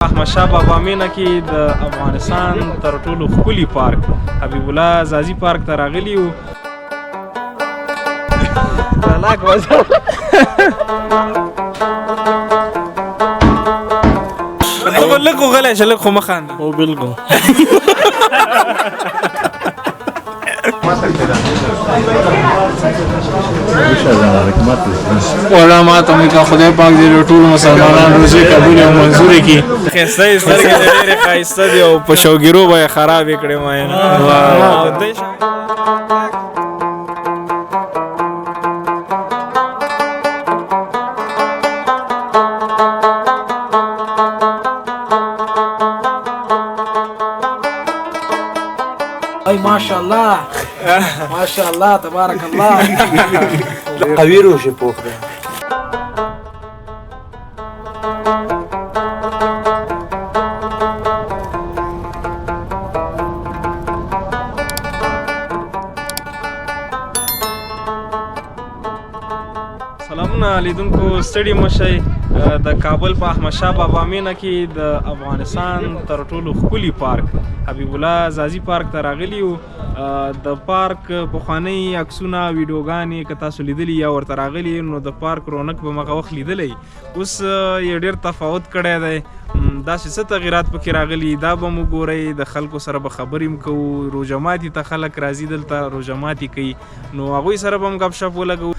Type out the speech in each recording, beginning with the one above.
احمدشاه بابا مینه کې د افغانستان تر ټولو ښکلي پارک حبیب الله ځاځي پارک ته راغلي یو. لږ وغلی شه، لږ خو مه خانده. او بالکل والا ما ته وایي که خدای پاک دې د ټولو مسلمانانو روزي قبول او منظورې کړي. ښایسته یې سترګې دې ډېرې ښایسته دي او په شوګیرو به یې خرابې کړې ماینه. ای ماشاءالله ماشاءالله تبارک الله قوي روشه پوخ ده. سلامونه لیدونکو، ستړي مه شئ. د کابل په احمدشاه بابا مینه کې د افغانستان تر ټولو ښکلي پارک حبیب الله ځاځي پارک ته راغلي یو. د پارک پخوانۍ عکسونه ویډیوګانې که تاسو لیدلي یا ورته راغلي نو د پارک رونق به مغه وخت لیدلی. اوس یې ډېر تفاوت کړی دی. داسې څه تغیرات پکې راغلي دا به مو ګورئ. د خلکو سره به خبرې هم کوو. روژه ماتي ته خلک راځي دلته روژه ماتي کوي، نو هغوی سره به هم ګپ شپ ولګوو.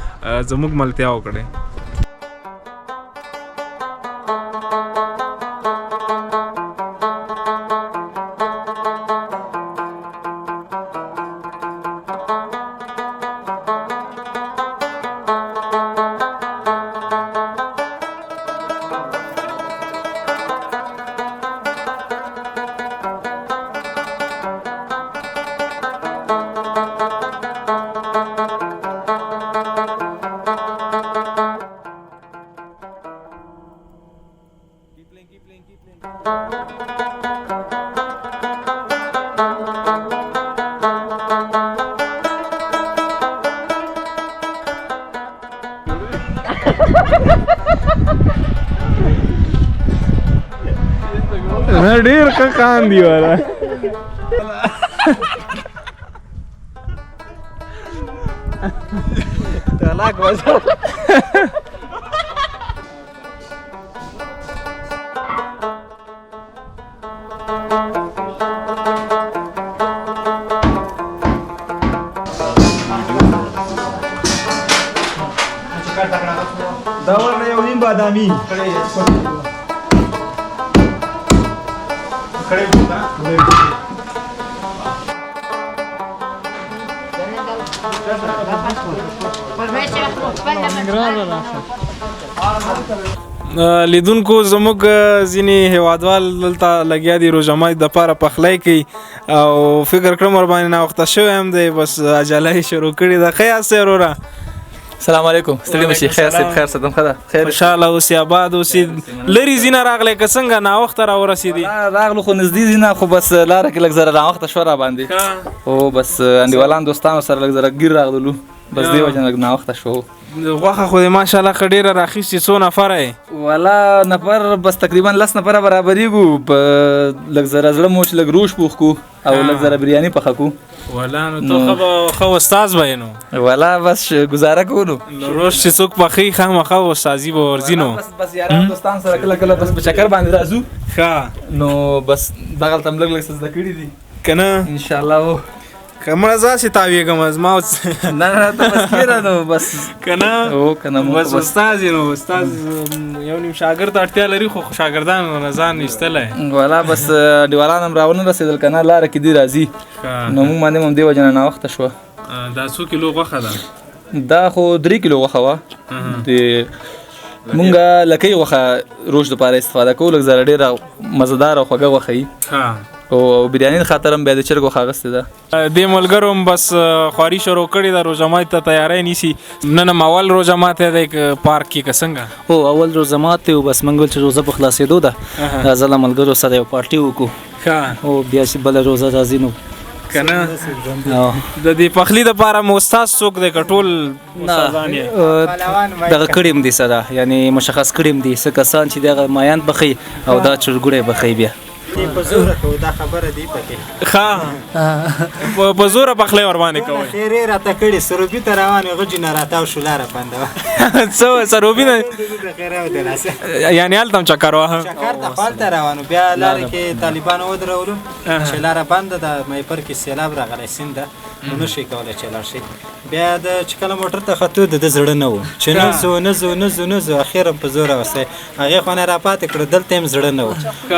زموږ ملتیا وکړئ. ډېر ښه خاندي والا. طلاق وځه دا ورنه یو نیم بادامي لیدونکو، زموږ ځینې هیوادوال دلته لګیا دي روژه ماتي دپاره پخلی کوي او فکر کړم ورباندې ناوخته شوی هم دی، بس عجله یې شروع کړې ده. ښه یاست وروره؟ سلام علیکم. ستړي مه شئ. خیر صاحب، خیر صدم ښه ده؟ خیر خوشحاله اوسې، آباد اوسې. لرې ځینه راغلی که څنګه ناوخته راورسېدې؟ راغلو خو نږدې ځي نه، خو بس لاره کې لږ زره ناوخته شوه راباندې. او بس انډیوالان دوستانو سره لږ زره ګیر راغللو، بس دې وجه نه لږ ناوخته شو. غوښه خو دې ماشاءالله ښه ډېره راخیستې. څو نفره یې؟ والا نفر بس تقریبا 10 نفره برابرېږو. په لږ زره زړه مو چې لږ روش پوخ کو او لږ زره بریاني پخه کو. والا نو ته ښه استاز به یې نو. والا بس گزاره کوو نو. روش چې څوک پخوي خامخا استازي به ورځي نو. بس یاران دوستان سره کله کله بس په چکر باندې راځو. ښه نو بس دغلته هم لږ لږ څه زده کړي دي که نه؟ انشاءالله. و که مړه ځاسې تاویږم زما نه نه ته بس کېره نو بس که نه؟ که نه بس استاز یې نو. استاز یو نیم شاګرد اړتیا لري، خو شاګردانو نه ځان ایستلی. والا بس ډیوالان هم راونه رسېدل که نه، لاره کې دي راځي. نو موږ باندې هم دې وجه نه ناوخته شوه. دا څو کیلو غوښه ده؟ دا خو 3 کیلو غوښه وه. مونږ لکۍ غوښه روش دپاره استفاده کوو، لږ زره ډېره مزهدار او خوږه غوښه وي. او بریاني خاطر هم بیا د چرګ غوښه اخیستې ده. دې ملګرو هم بس خواري شروع کړې ده، روژه ماتي ته تیاری نیسي. نن هم اول روژه ماتی دی پارک کې که څنګه؟ هو اول روژه ماتې و، بس موږ ویل چې روژه په خلاصېدو ده، راځه له ملګرو سره یو پارټي وکړو. او بیا چې بله روژه راځي نو کنه او د دې پخلی د پاره مو استاد څوک دی که ټول استادان یې دغه کړیم دي سره یعنی مشخص کړیم دي څه کسان چې دغه مایان بخي او دا چرګوړی بخي بیا په زوره کو دا خبره دی پکې ښه په زوره پخلی ور باندې کوئ خیرې راته کړي سروبي ته روان یو غجې نه راتاو شو لاره بنده څه سروبي نه خیره ودراسه یعنی هلته هم چکر واهه چکر ته خپلته روانو بیا لارې کې طالبانو ودرولو چې لاره بنده ده مایپر کې سیلاب راغلی سیند ده نو نشي کولی چې لاړ شي بیا د چې کله موټر ته ختو د زړه نه و چې نه ځو اخر په زوره وستی هغې خو نه راپاتې کړو دلته هم زړه نه و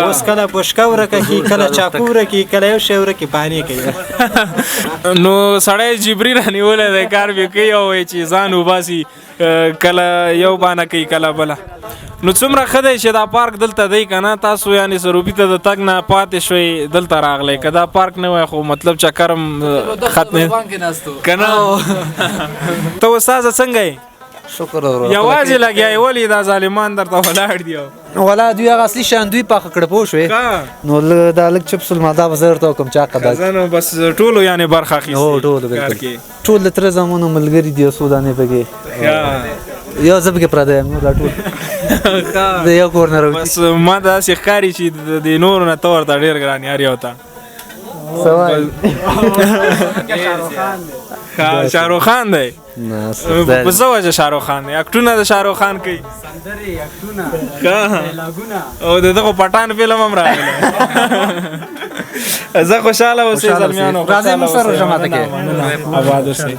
اوس کله بوشکه ورکه کي کله چاقو ورکي کله یو شی ورکي بانې کوي نو سړی جبري رانیولی دی کار بې کوي او وایي چې ځان وباسي کله یو بانه کوي کله بله نو څومره ښه دی چې دا پارک دلته دی که نه تاسو یعنې سروبي ته د تګ نه پاتې شوئ دلته راغلی که دا پارک نه وای خو مطلب چکر هم ختمې که نه ته استاذه څنګه یې شکر ورو یوازې لګیا یې ولې دا ظالمان درته ولاړ دي ولا دوی هغه اصلي شان دوی پاخه کړه پوه شوې نو دا لږ چپس الماده به زه درته وکړم چا قدر زه نو بس ټولو یعنې برخه اخیستې هو ټولو بالکل ټول د تره زمونو ملګري دي څو دانې پکې یو زه پکې پراته یم نور دا ټول د یو کور نه راوځي بس ما داسې ښکاري چې د نورو نه ته ورته ډېر ګران یار یو ته شاهرخ خان دی په څه وجه شاهرخ خان دی اکټونه د شاهرخ خان کوي او د دغه پټان فلم هم راغلی زه خوشحاله اوسئ زلمیانو راځئ موږ سره روژه ماته کوي آباد اوسئ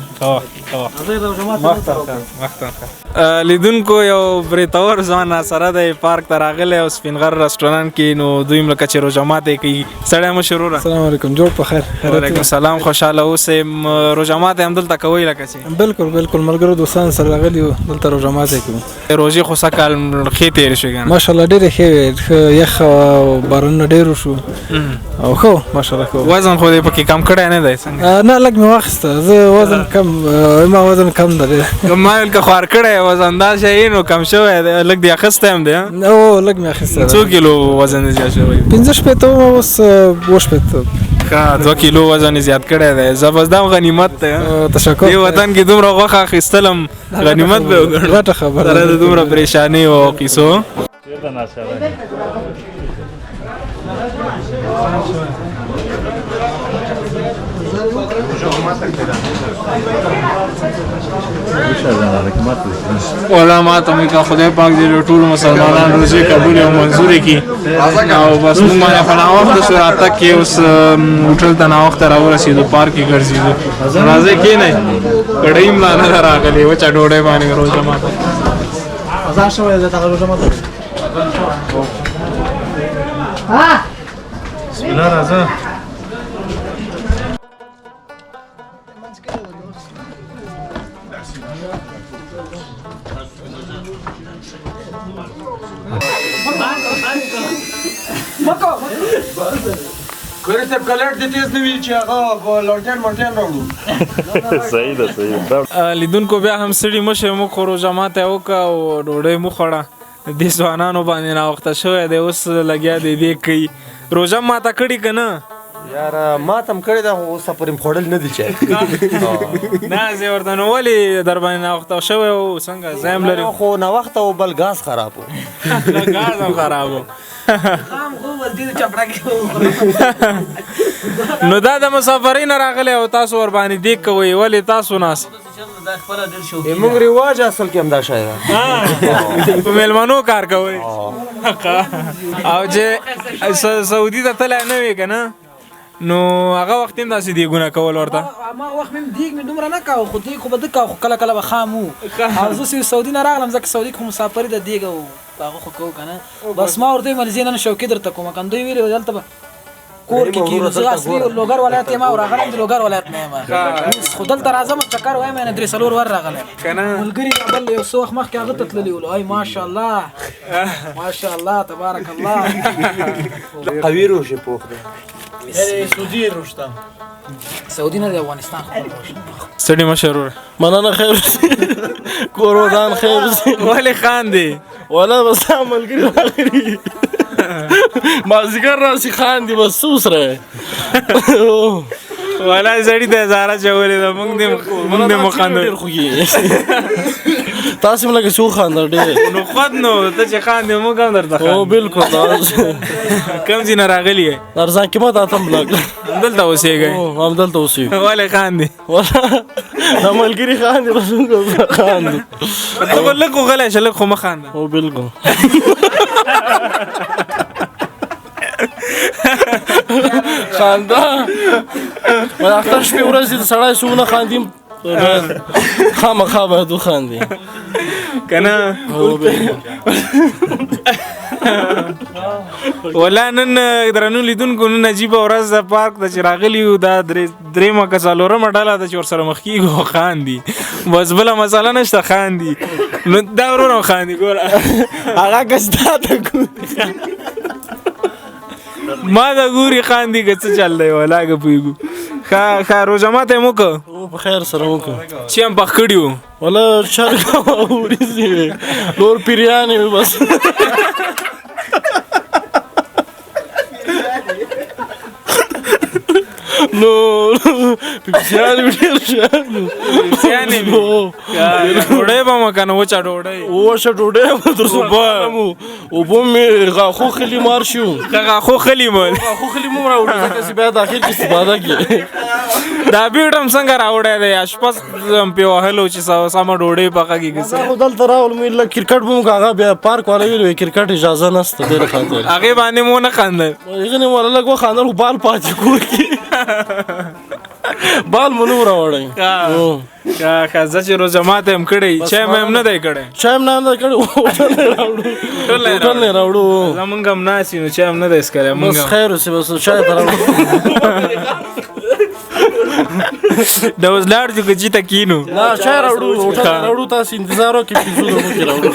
لیدونکو یو بریتور ځوان سره دی پارک ته راغلی او سپین غر رسټورانټ کې نو دوی هم لکه چې روژه ماتې کوي سړی مشروره السلام علیکم جوړ په خیر وعلیکم السلام خوشحاله اوسئ روژه ماتې همدلته کوئ لکه چې بالکل ملګرو دوستان سره راغلي یو دلته روژه ماتې کوو روژې خو څه کال ښې تېرې شوې که نه ماشاءالله ډېرې ښې وې یخ او بارانونه ډېر وشو او ښه ماشاءالله ښه وزن خو دې پکې کم کړی نه دی څنګه نه لږ مې واخیسته زه وزن کم ما وزن کم ده ما ویل که خوار کړی وزن دا شی نو کم شوی دی لږ دې اخیستی هم دی او لږ مې اخیسته څو کیلو وزن زیات شوی 15 شپېته وم اوس 2 شپېته ښه 2 کیلو وزن زیات کړی دی زه بس دا هم غنیمت دی تشکر دې وطن کې دومره غوښه اخیستل هم غنیمت به وګڼو غټه خبره سره د دومره پریشانۍ او قیصو علما ته مې که خدای پاک دې ټولو مسلمانانو روزې قبول او منظورې کړي او بس موږ باندې خو ناوخته شو راتګ کې اوس هوټل ته ناوخته راورسېدو پارک کې ګرځېدو راځئ کښېنئ کړۍ هم لا نه ده راغلې وچه ډوډۍ باندې روژه ماته ازار شوی زه دغه روژه ماته بسم الله راځه ګورې صاحب کلر دې تیز نه وي چې هغه لونټین مونټین راوړو صحیح ده لیدونکو بیا هم ستړي مه شئ موږ خو روژه ماتی وکړه او ډوډۍ مو خوړه دې ځوانانو باندې ناوخته شوی دی اوس لګیا دی دې کوي روژه ماته کړي که نه یاره ما ته هم کړې ده خو اوس پورې خوړل نه دي چې نه زه ورته نو ولې در باندې ناوخته شوی او څنګه ځای لري خو ناوخته و بل ګاز خراب و ګاز هم خراب و نو دا د مسافرۍ نه راغلی او تاسو ور باندې دیګ کوئ ولې تاسو ناست موږ رواج اصل کې همدا شی ده په میلمنو کار کوئ او چې سعودي ته تللی نه وې که نه نو هغه وخت هم داسې دیګونه کول ورته ما وخت مې دیګ مې دومره نه کاوه خو دیګ خو به ده کاوه خو کله کله به خام وو او زه سعودي نه راغلم ځکه سعودي کې خو مسافري د دیګ او هغه خو کوو که نه بس ما ورته ویل زه نن شوقي درته کوم که دوی ویلې دلته به کور کې کېنو زه اصلي لوګر ولایت یم او راغلی یم د لوګر ولایت نه یم خو دلته راځم چکر وایم یعنې 3-4 ور راغلی ملګري بل یو څه وخت مخکې هغه ته تللي ول ای ماشاءالله ماشاءالله تبارک الله قوي روژه پوخ ده سعودي روشته سعودي نه د افغانستان ستړي مه شه وروره مننه خیر کور ودان خیر ولې خاندې ولا بس ملګري راغلي مازدیګر راسي خاندي بس څه وسره ولا زړی د زارا چولې ده موږ دې مخاندل تاسو موږ شو خاندل ډېر نو خود نو ته چې خاندې موږ هم درته او بالکل کم ځای نه راغلی یې ارزان کې ما تاسو بلاګ همدلته اوسېږئ هم دلته اوسې ولې خاندې دا ملګری خاندي رسول خاندي ته لږ وغلی شه لږ خو مه خانده او بالکل خاندا ولا اختر شپې ورځې د سړی سونه خاندیم خامخا باید وخاندي که نه ولا نن درنو لیدونکو نن عجیبه ورځ د پارک ته چې راغلي یو دا درېیمه که څلورمه ډله ده چې ورسره مخ کېږو خاندي بس بله مسله نشته خاندي نو دا ورونه خاندي ګوره هغه کس تا ته ګوري ما ته ګوري خاندي که څه چل دی ولا که پوهېږو ښه روژه ماته یې مو که په خیر سره وکړه چې هم پخ کړي وو ولا چرګه وریځې وې نور پیریانې وې بس نو پیپسیانې مې ډېر شیانو پیپسیانې مې ډوډۍ به مه که نه وچه ډوډۍ وچه ډوډۍ به درڅه خوړلم اوبه مې غاښو خلي مار شو غاښو خلي مول غاښو خلي مو راوړي ځکه چې بیا د اخر کې استفاده کړي دا بیټ هم څنګه راوړی دی اشپز هم پې وهلو چې سمه ډوډۍ پخه کېږي خو دلته راولم کرکټ به مو هغه بیا پارک والا ویل کرکټ اجازه نشته ډېره خاطر هغې باندې مو نه خندل هغې نه والا لږ وخاندل خو بال پاتې کور کې بال مو نه راوړی ښه زه چې روژه ماته یم کړی چای مې هم نه دی کړی چای هم نه دی کړی هوټل نه راوړو زمونږ هم ناست یو نو چای هم نه دی څکلی بس خیر اوسې بس چای ته راوړو د اوس لاړ جو که چېته کینو نه چای راوړو هوټل راوړو تاسو انتظار وکړئ پنځو دقیقو کې راوړو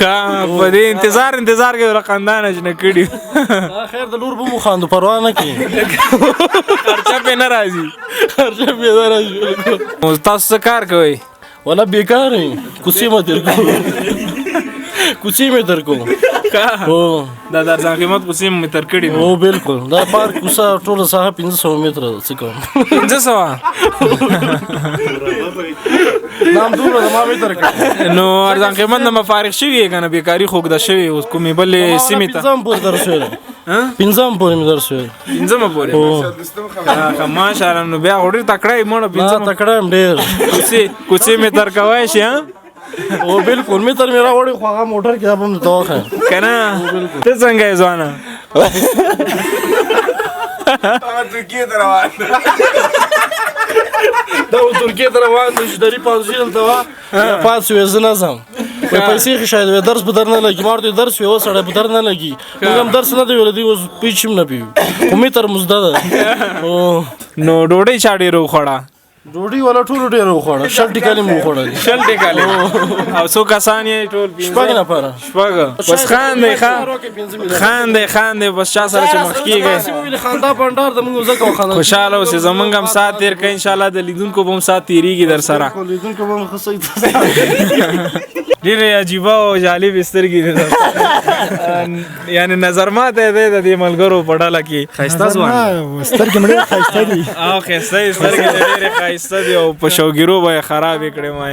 په دې انتظار کې ورته خندان اجنه کړي خیر د لور به مو خاندو پروا نه کړي خرچه پې نه راځي تاسو څه کار کوئ ولا بیکار یم کوڅې مې در کوم کوڅې مې در کوم دا د ارزان قیمت کوڅې مې تر کړي او بالکل دا پارک کوڅه ټوله ساحه 500 متره څه کوم 500 نام دومره زما مې تر کړي نو ارزان قیمت نه فارغ شوي یې که نه بیکاري خوږده شوې اوس کومې بلې سیمې ته پنځم پورې در شوی پنځم پورې مې در شوی پنځمه پورې ماشاءالله نو بیا خو ډېر تکړه یې مړه پنځمه تکړه یم ډېر کوڅې مې تر کوی شي او بالکل مې تر مې راوړی خو هغه موټر کې به مې ته وښیم که نه ته څنګه یې ځوانه ترکیې ته روان دا و ترکیې ته روان دی چې دري پانسي دلته وه پاس وې زه نه ځم پیسې ښې شاید وې درس به در نه لګي ما ورته درس وې اوس سړی به در نه لګي موږ هم درس نه دی ویلی اوس پیچ هم نه پیو خو مې تر مزده ده نو ډوډۍ چا ډېره وخوړه ډوډۍ والا ټولو ډېره وخوړه شل ټیکالې مو وخوړلې شل ټیکالې او څو کسان یې ټول شپږ نفره شپږ بس خاندئ بس چا سره چې مخ کېږئ خندا بنډار د موږ ځکه وخاندل خوشحاله اوسئ زموږ هم سات تېر کړئ انشاءالله د لیدونکو به هم سات تېرېږي در سره لیدونکو به هم ښه صحیح ډېرې عجیبه او جالبې سترګې دي یعنې نظر ماته دی د دې ملګرو په ډله کې ښایسته ځوان سترګې مې ډېرې ښایسته دي او ښایسته یې سترګې دې ډېرې ښایسته دي او په شوګیرو به یې خرابې کړې ما